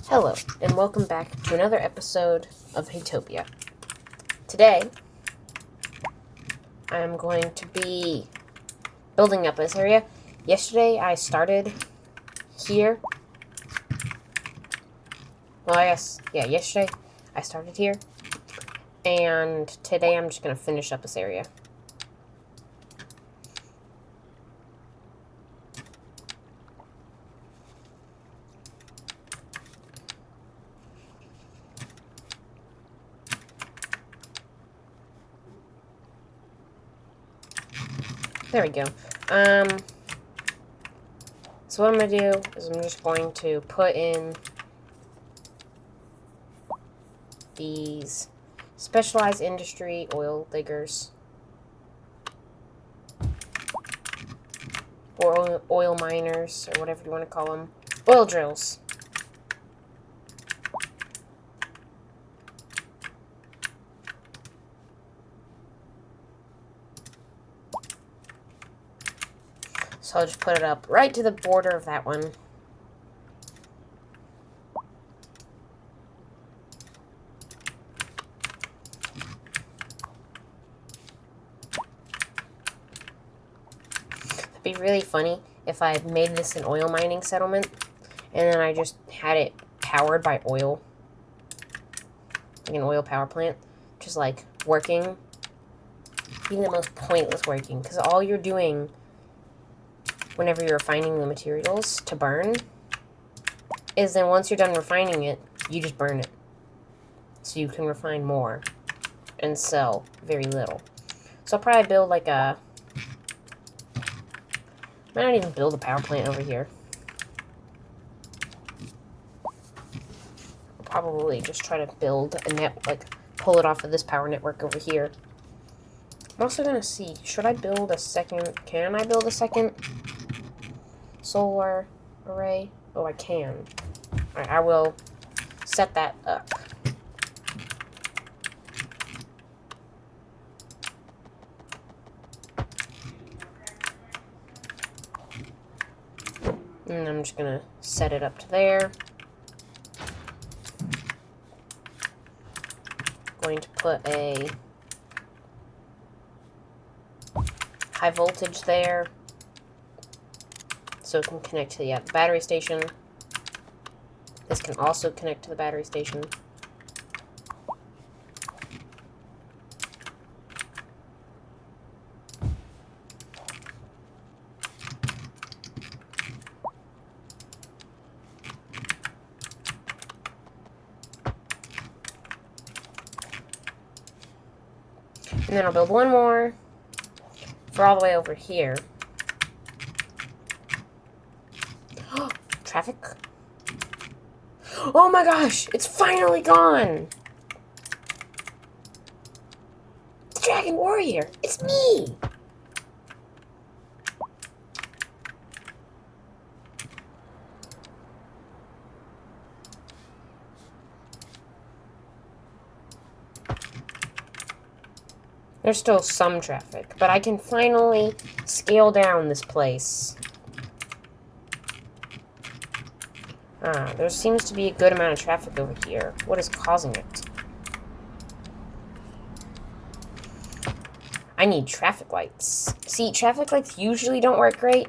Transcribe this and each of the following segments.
Hello, and welcome back to another episode of Haytopia. Today, I'm going to be building up this area. Yesterday, I started here. Well, yesterday, I started here. And today, I'm just going to finish up this area. There we go. So what I'm going to do is I'm just going to put in these specialized industry oil diggers. Or oil miners, or whatever you want to call them. Oil drills. So I'll just put it up right to the border of that one. It'd be really funny if I made this an oil mining settlement and then I just had it powered by oil. Like an oil power plant. Just like working. Being the most pointless working. Because all you're doing whenever you're refining the materials to burn is then once you're done refining it, you just burn it. So you can refine more and sell very little. So I'll probably build like a... I might not even build a power plant over here. I'll probably just try to build a net, like pull it off of this power network over here. I'm also gonna see, should I build a second, can I build a second solar array? Oh, I can. Alright, I will set that up. And I'm just gonna set it up to there. Going to put a high voltage there so it can connect to the battery station. This can also connect to the battery station. And then I'll build one more for all the way over here. Traffic? Oh my gosh! It's finally gone! The Dragon Warrior! It's me! There's still some traffic, but I can finally scale down this place. There seems to be a good amount of traffic over here. What is causing it? I need traffic lights. See, traffic lights usually don't work great,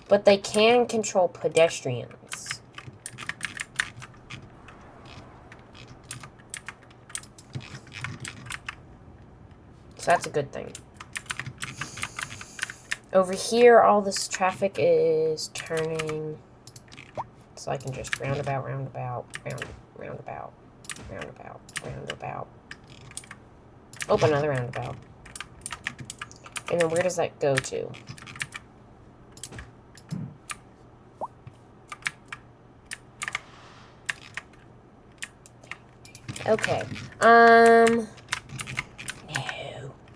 but they can control pedestrians. So that's a good thing. Over here, all this traffic is turning. So I can just roundabout. Oh, another roundabout. And then where does that go to? Okay.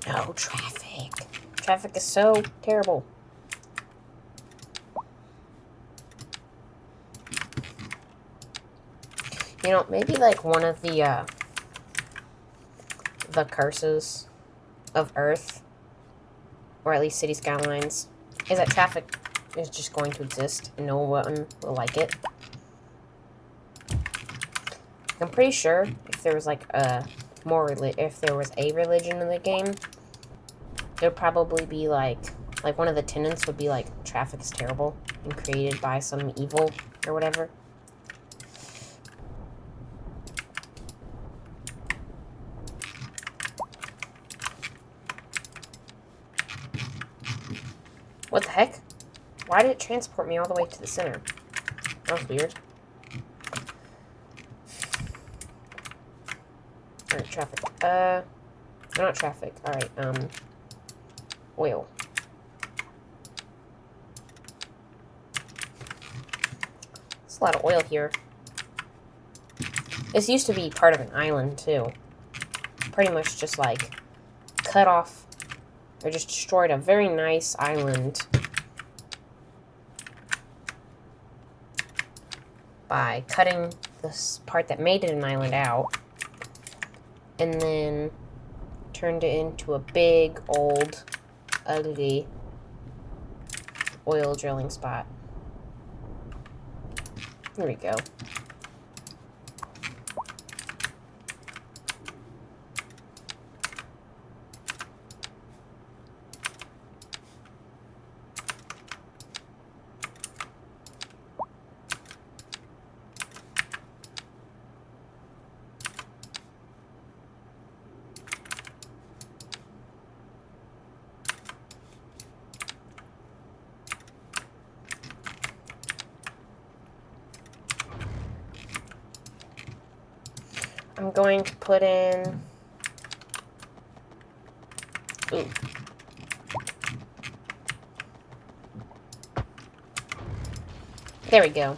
No traffic. Traffic is so terrible. You know, maybe like one of the curses of Earth, or at least City Skylines, is that traffic is just going to exist and no one will like it. I'm pretty sure if there was like if there was a religion in the game, there'd probably be like one of the tenets would be like traffic is terrible and created by some evil or whatever. What the heck? Why did it transport me all the way to the center? That was weird. Alright, traffic. Not traffic. Alright, oil. There's a lot of oil here. This used to be part of an island, too. Pretty much just, like, cut off, or just destroyed a very nice island by cutting this part that made it an island out, and then turned it into a big, old, ugly oil drilling spot. Here we go. I'm going to put in... Ooh. There we go.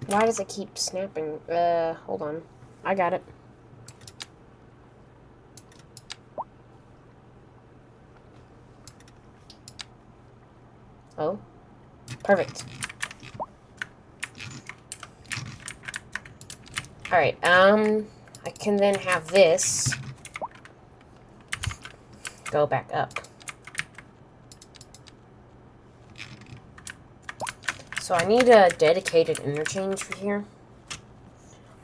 Why does it keep snapping? Hold on. I got it. Oh. Perfect. Alright, I can then have this go back up. So I need a dedicated interchange for here.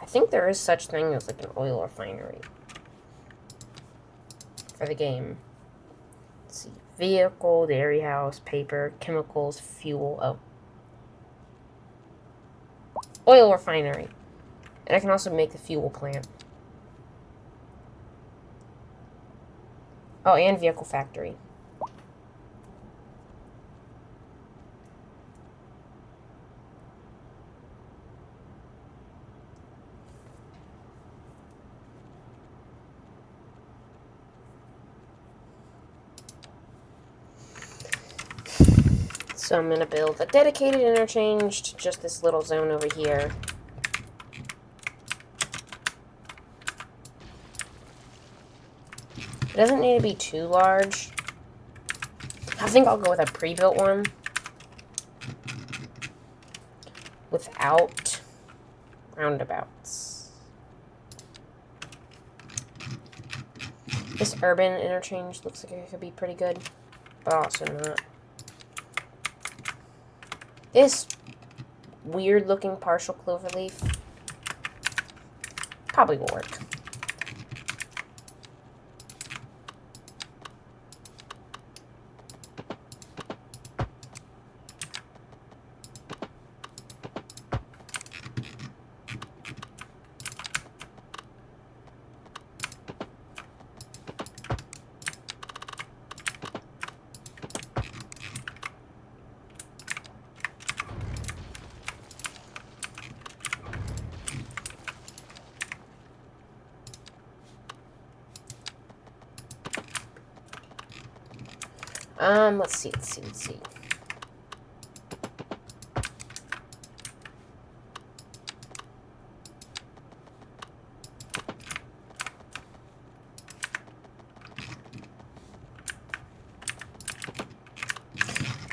I think there is such thing as like an oil refinery for the game. Let's see. Vehicle, dairy house, paper, chemicals, fuel. Oh. Oil refinery. And I can also make the fuel plant. Oh, and vehicle factory. So I'm going to build a dedicated interchange to just this little zone over here. It doesn't need to be too large. I think I'll go with a pre-built one without roundabouts. This urban interchange looks like it could be pretty good, but also not. This weird-looking partial cloverleaf probably will work. Let's see.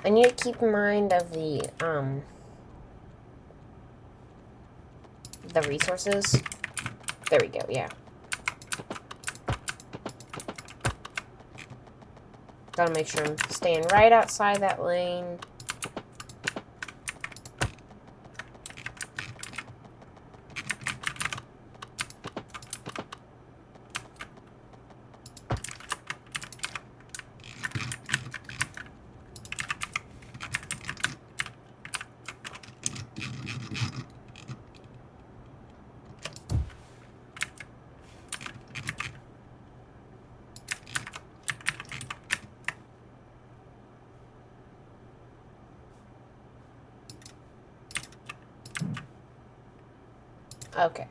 I need to keep in mind of the, the resources. There we go, yeah. Gotta make sure I'm staying right outside that lane. Okay.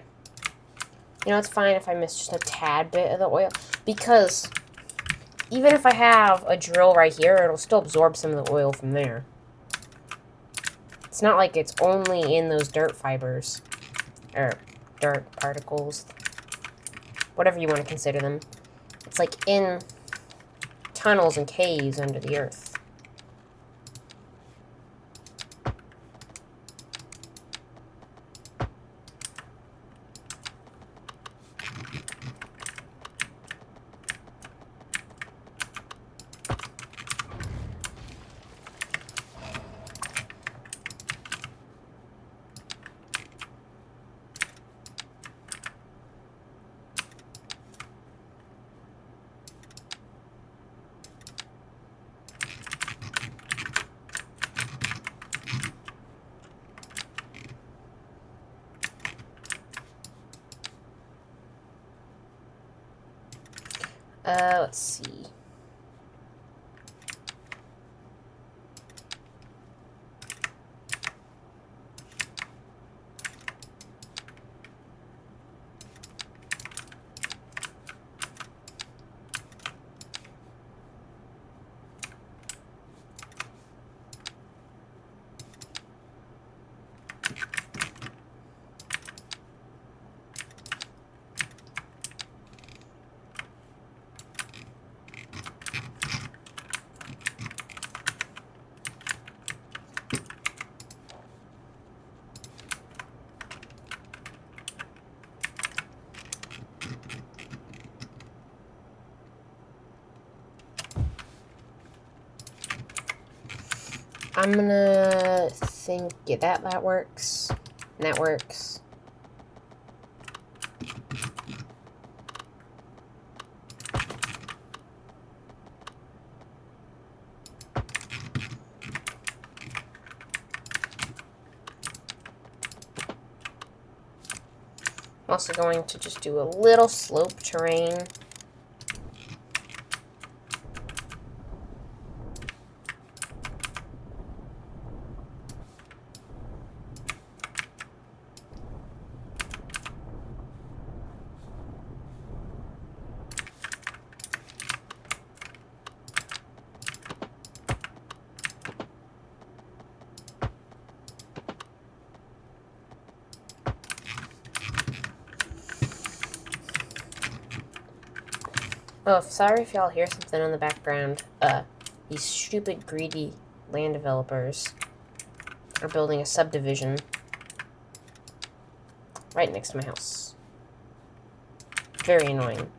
You know, it's fine if I miss just a tad bit of the oil, because even if I have a drill right here, it'll still absorb some of the oil from there. It's not like it's only in those dirt fibers, or dirt particles, whatever you want to consider them. It's like in tunnels and caves under the earth. Let's see. I'm gonna think, yeah, that works. And that works. I'm also going to just do a little slope terrain. Oh, sorry if y'all hear something in the background. These stupid, greedy land developers are building a subdivision right next to my house. Very annoying.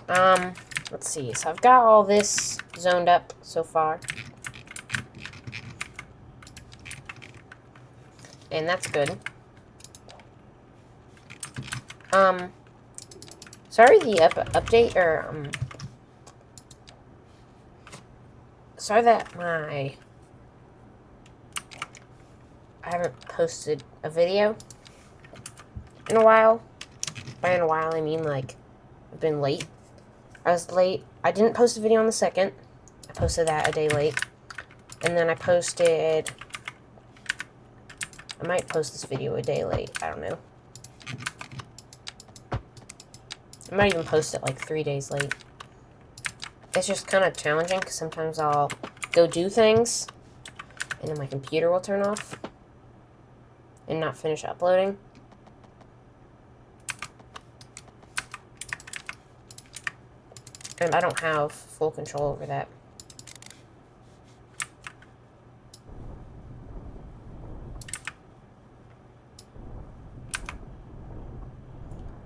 Let's see. So I've got all this zoned up so far. And that's good. Sorry the update, or, sorry that I haven't posted a video in a while. By in a while, I mean, like, I've been late. I was late. I didn't post a video on the 2nd. I posted that a day late. And then I posted... I might post this video a day late. I don't know. I might even post it like 3 days late. It's just kind of challenging because sometimes I'll go do things and then my computer will turn off and not finish uploading. And I don't have full control over that.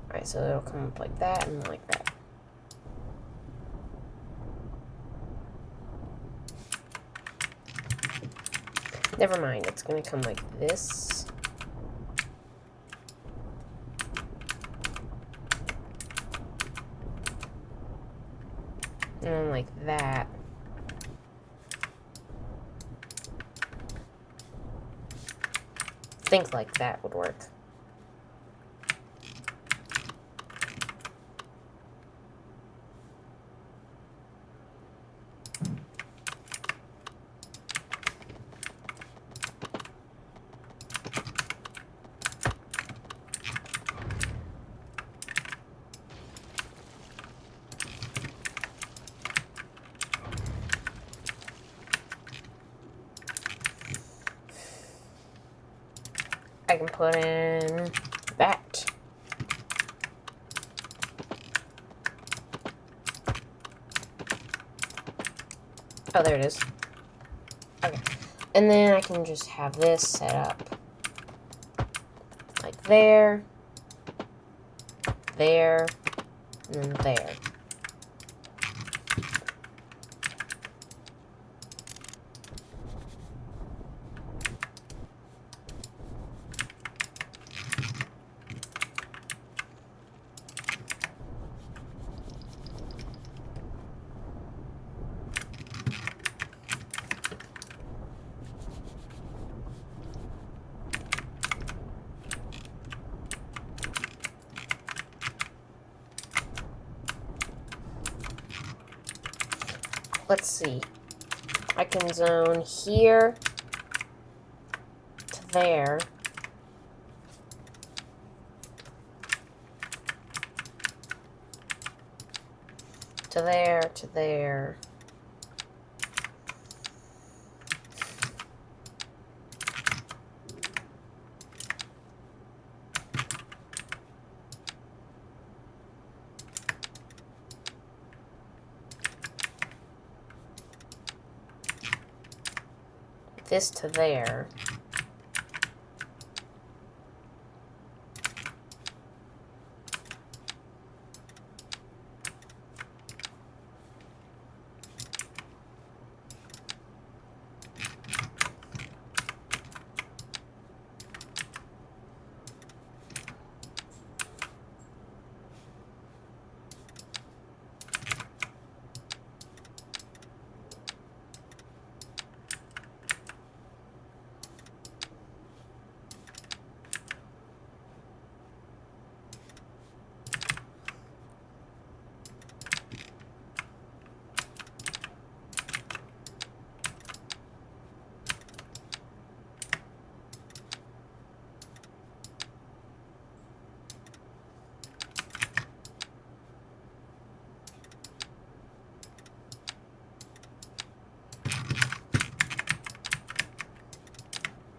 Alright, so it'll come up like that and like that. Never mind, it's gonna come like this. And then like that. I think like that would work. I can put in that. Oh, there it is. Okay. And then I can just have this set up like there, there, and then there. Let's see. I can zone here to there. To there, to there. This to there.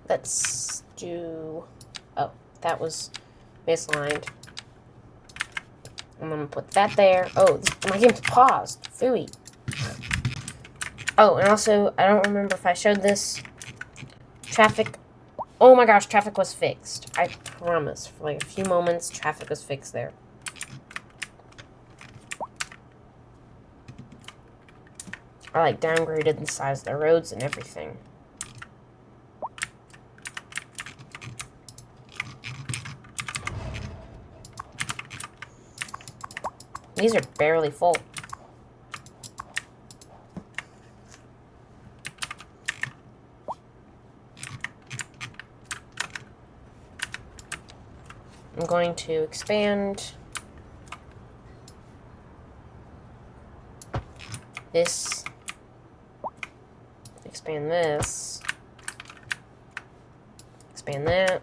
Let's do... Oh, that was misaligned. I'm gonna put that there. Oh, my game's paused. Phooey. Oh, and also, I don't remember if I showed this. Traffic. Oh my gosh, traffic was fixed. I promise. For like a few moments, traffic was fixed there. I like downgraded the size of the roads and everything. These are barely full. I'm going to expand this, expand this, expand that,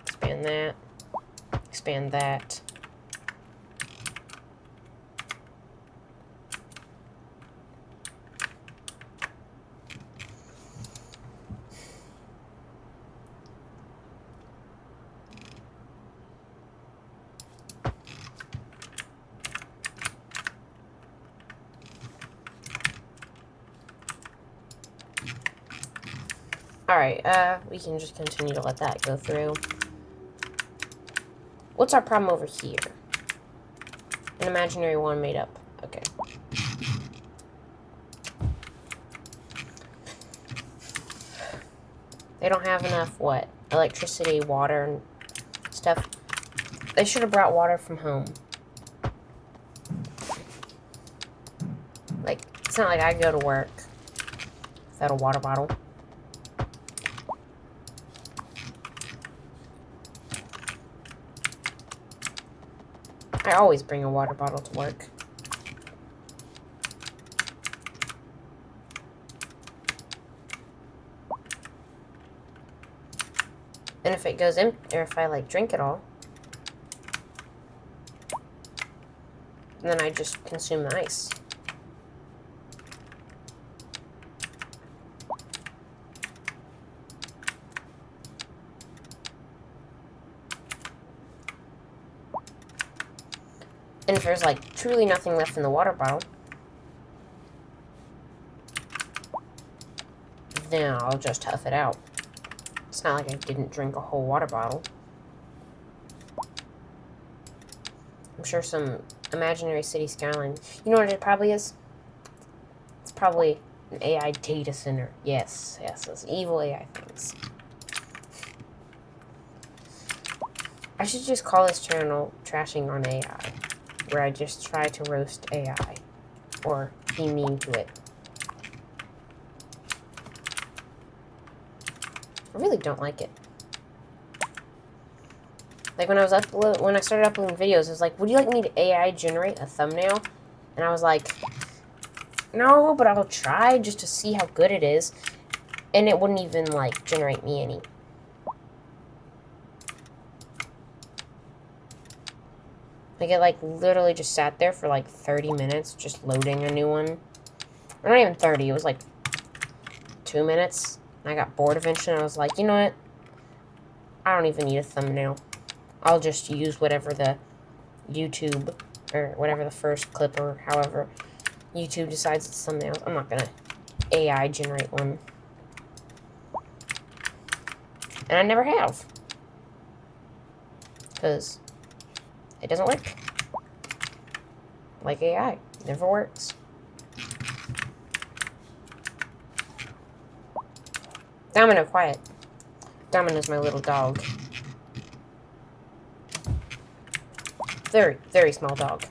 expand that, expand that. Alright, we can just continue to let that go through. What's our problem over here? An imaginary one made up. Okay. They don't have enough, what? Electricity, water, and stuff. They should have brought water from home. Like, it's not like I go to work without a water bottle. I always bring a water bottle to work. And if it goes empty, or if I, like, drink it all, then I just consume the ice. And if there's, like, truly nothing left in the water bottle, then I'll just tough it out. It's not like I didn't drink a whole water bottle. I'm sure some imaginary city skyline. You know what it probably is? It's probably an AI data center. Yes, those evil AI things. I should just call this channel Trashing on AI, where I just try to roast AI, or be mean to it. I really don't like it. Like, when I started uploading videos, it was like, would you like me to AI generate a thumbnail? And I was like, no, but I'll try just to see how good it is. And it wouldn't even, like, generate me any. Like, it, like, literally just sat there for, like, 30 minutes just loading a new one. Or not even 30, it was, like, 2 minutes. And I got bored eventually, and I was like, you know what? I don't even need a thumbnail. I'll just use whatever the YouTube, or whatever the first clip, or however YouTube decides it's thumbnails. I'm not gonna AI generate one. And I never have. Because it doesn't work. Like AI. It never works. Domino, quiet. Domino's my little dog. Very, very small dog.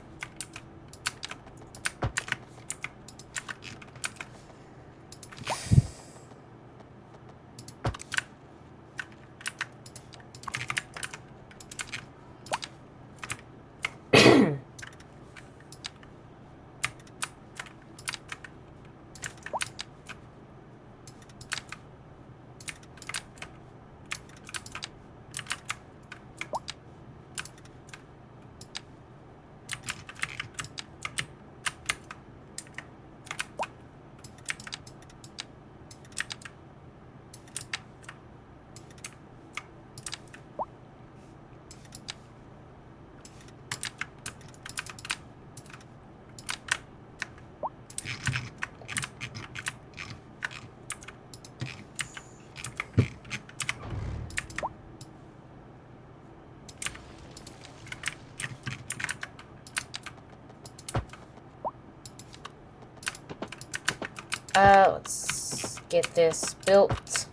Let's get this built.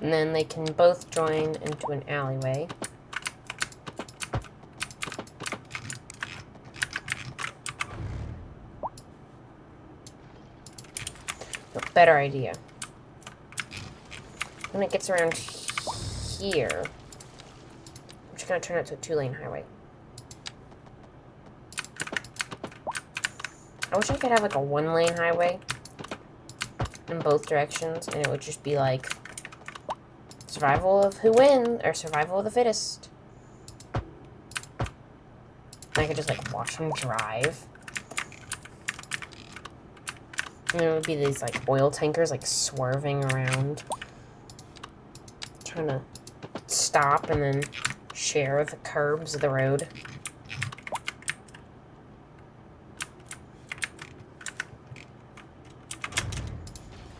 And then they can both join into an alleyway. No, better idea. When it gets around here, I'm just gonna turn it to a 2-lane highway. I wish I could have like a 1-lane highway in both directions, and it would just be like survival of who wins, or survival of the fittest. And I could just like watch them drive. And there would be these like oil tankers like swerving around, trying to stop and then share the curbs of the road.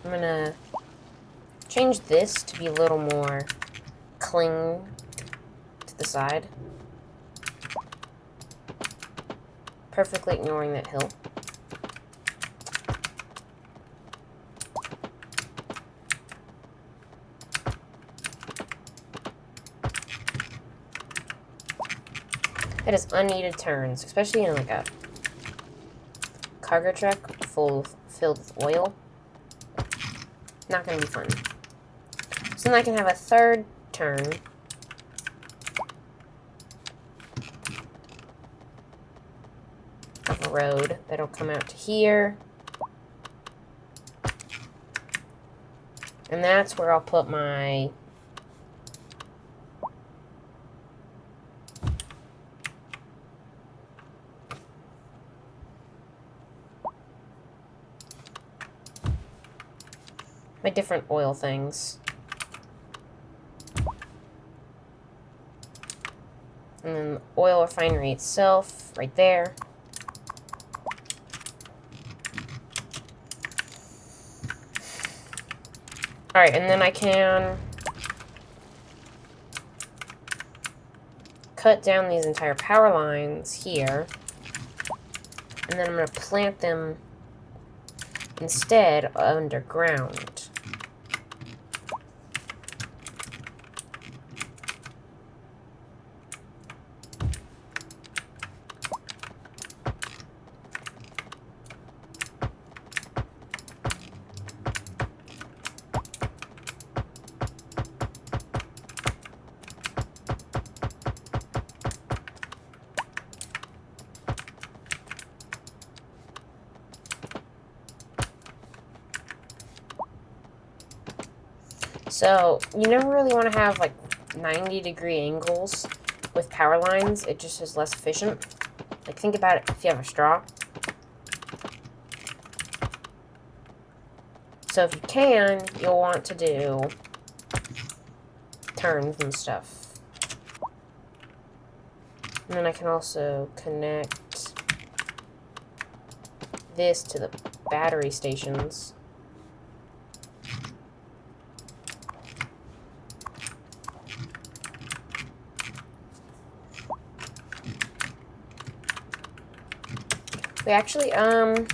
I'm gonna change this to be a little more cling to the side. Perfectly ignoring that hill. That is unneeded turns, especially in like a cargo truck filled with oil. Not gonna be fun. So then I can have a third turn. Of a road that'll come out to here. And that's where I'll put my different oil things. And then the oil refinery itself, right there. Alright, and then I can cut down these entire power lines here. And then I'm going to plant them instead underground. So, you never really want to have like 90-degree angles with power lines. It just is less efficient. Like, think about it if you have a straw. So if you can, you'll want to do turns and stuff. And then I can also connect this to the battery stations. We actually, that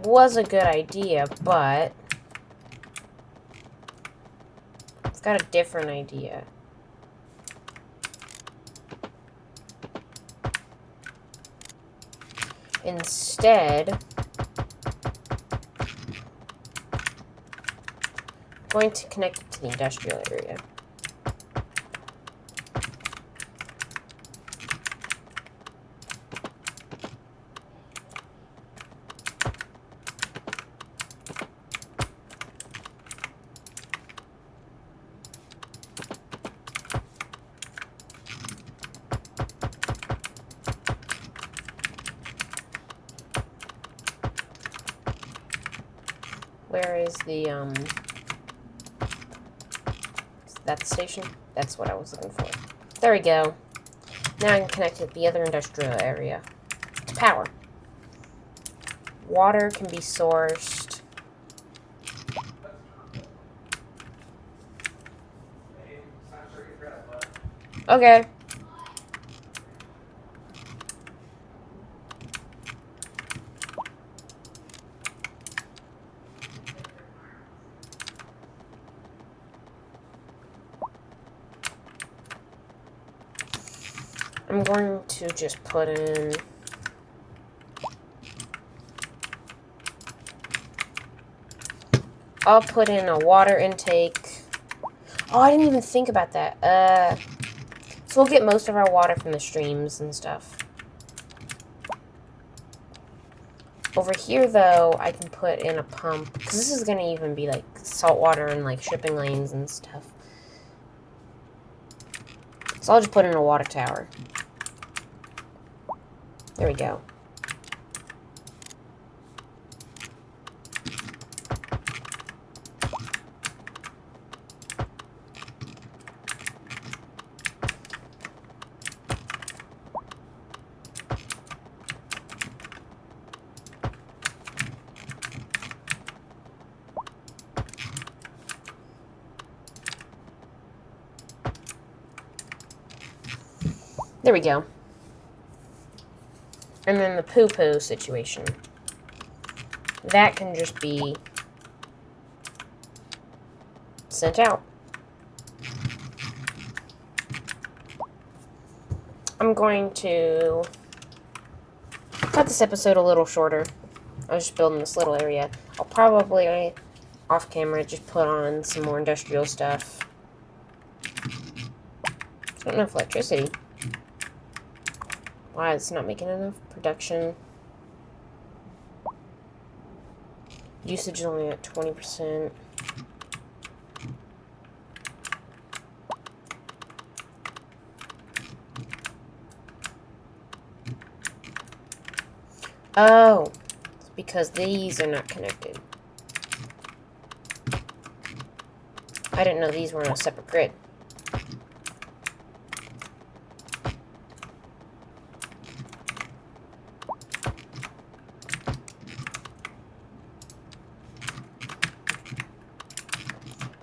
was a good idea, but it's got a different idea. Instead, I'm going to connect it to the industrial area. Where is the, is that the station? That's what I was looking for. There we go. Now I can connect it to the other industrial area. Power. Water can be sourced Okay. I'm going to just put in... I'll put in a water intake. Oh, I didn't even think about that. So we'll get most of our water from the streams and stuff. Over here, though, I can put in a pump. Because this is going to even be, like, salt water and, like, shipping lanes and stuff. So I'll just put in a water tower. There we go. There we go. And then the poo-poo situation. That can just be sent out. I'm going to cut this episode a little shorter. I was just building this little area. I'll probably, off camera, just put on some more industrial stuff. It's not enough electricity. Why it's not making enough production. Usage is only at 20%. Oh, it's because these are not connected. I didn't know these were on a separate grid.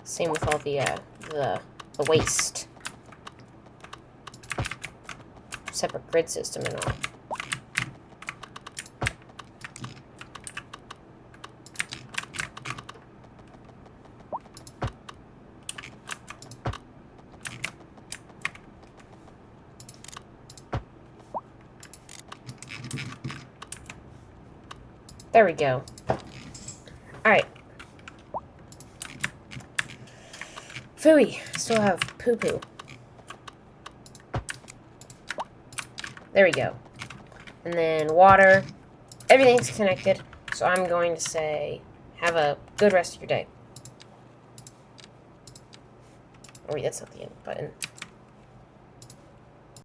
Same with all the waste. Separate grid system and all. There we go. Alright. Phooey. Still have poo-poo. There we go. And then water. Everything's connected. So I'm going to say, have a good rest of your day. Oh, wait, that's not the end button.